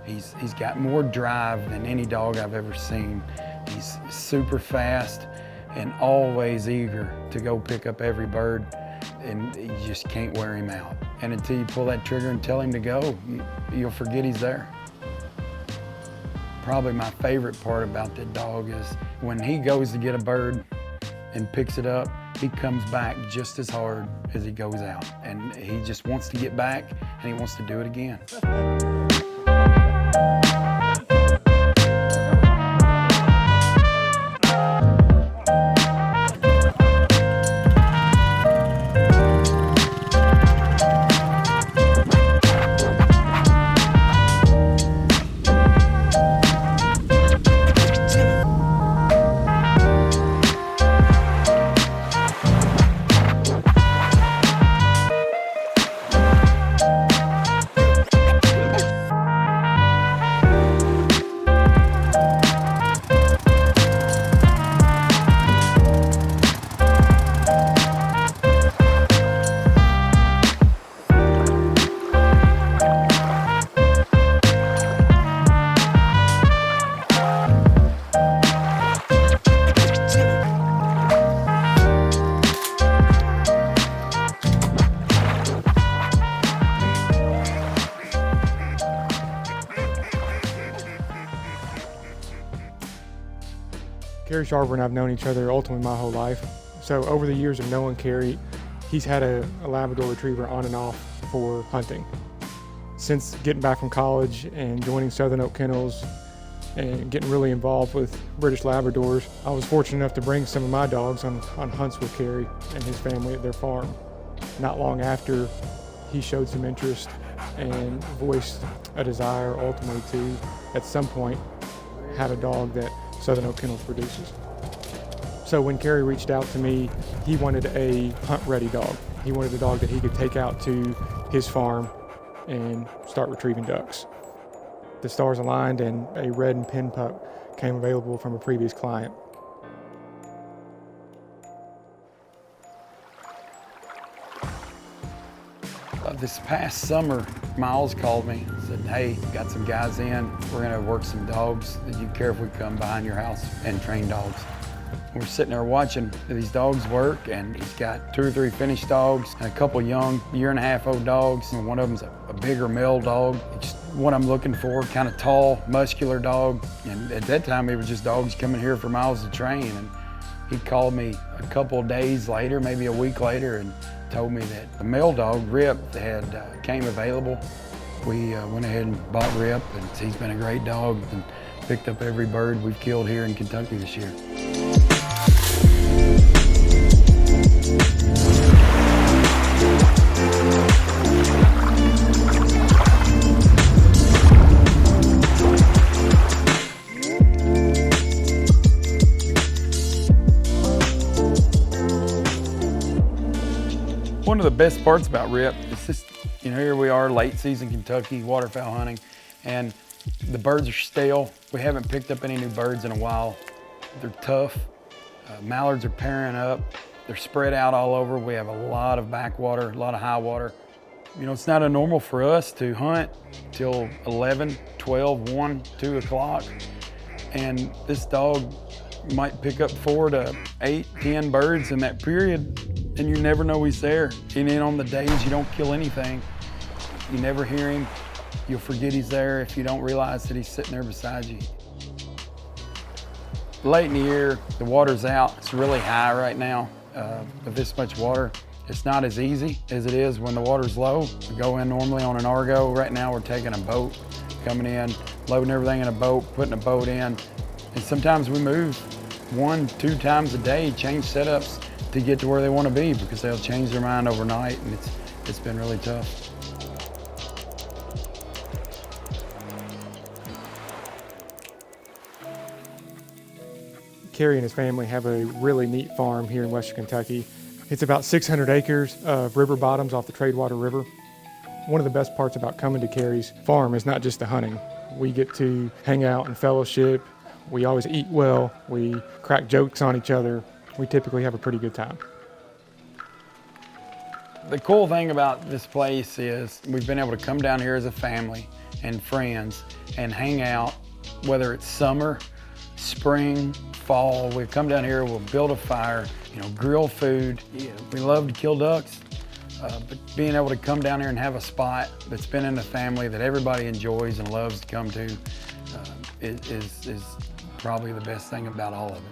He's got more drive than any dog I've ever seen. He's super fast and always eager to go pick up every bird, and you just can't wear him out. And until you pull that trigger and tell him to go, you'll forget he's there. Probably my favorite part about that dog is when he goes to get a bird and picks it up, he comes back just as hard as he goes out. And he just wants to get back, and he wants to do it again. Kerry Sharber and I have known each other ultimately my whole life. So over the years of knowing Kerry, he's had a Labrador Retriever on and off for hunting. Since getting back from college and joining Southern Oak Kennels and getting really involved with British Labradors, I was fortunate enough to bring some of my dogs on hunts with Kerry and his family at their farm. Not long after, he showed some interest and voiced a desire ultimately to, at some point, have a dog that Southern Oak Kennels produces. So when Kerry reached out to me, he wanted a hunt-ready dog. He wanted a dog that he could take out to his farm and start retrieving ducks. The stars aligned and a red and pin pup came available from a previous client. This past summer, Miles called me and said, hey, got some guys in. We're gonna work some dogs. Do you care if we come behind your house and train dogs? We're sitting there watching these dogs work, and he's got 2 or 3 finished dogs and a couple young, 1.5-year-old dogs. And one of them's a bigger male dog. It's what I'm looking for, kind of tall, muscular dog. And at that time, it was just dogs coming here for Miles to train. And he called me a couple of days later, maybe a week later, and told me that the male dog, Rip, had came available. We went ahead and bought Rip, and he's been a great dog and picked up every bird we've killed here in Kentucky this year. One of the best parts about Rip is just, here we are, late season Kentucky, waterfowl hunting, and the birds are stale. We haven't picked up any new birds in a while. They're tough. Mallards are pairing up. They're spread out all over. We have a lot of backwater, a lot of high water. It's not normal for us to hunt till 11, 12, 1, 2 o'clock, and this dog might pick up 4 to 8, 10 birds in that period, and you never know he's there. And then on the days you don't kill anything, you never hear him. You'll forget he's there if you don't realize that he's sitting there beside you. Late in the year, the water's out. It's really high right now. With this much water, it's not as easy as it is when the water's low. We go in normally on an Argo. Right now we're taking a boat, coming in, loading everything in a boat, putting a boat in. And sometimes we move 1, 2 times a day, change setups to get to where they want to be, because they'll change their mind overnight, and it's been really tough. Kerry and his family have a really neat farm here in Western Kentucky. It's about 600 acres of river bottoms off the Tradewater River. One of the best parts about coming to Kerry's farm is not just the hunting. We get to hang out and fellowship. We always eat well. We crack jokes on each other. We typically have a pretty good time. The cool thing about this place is we've been able to come down here as a family and friends and hang out, whether it's summer, spring, fall. We come down here, we'll build a fire, grill food. We love to kill ducks, but being able to come down here and have a spot that's been in the family that everybody enjoys and loves to come to is probably the best thing about all of it.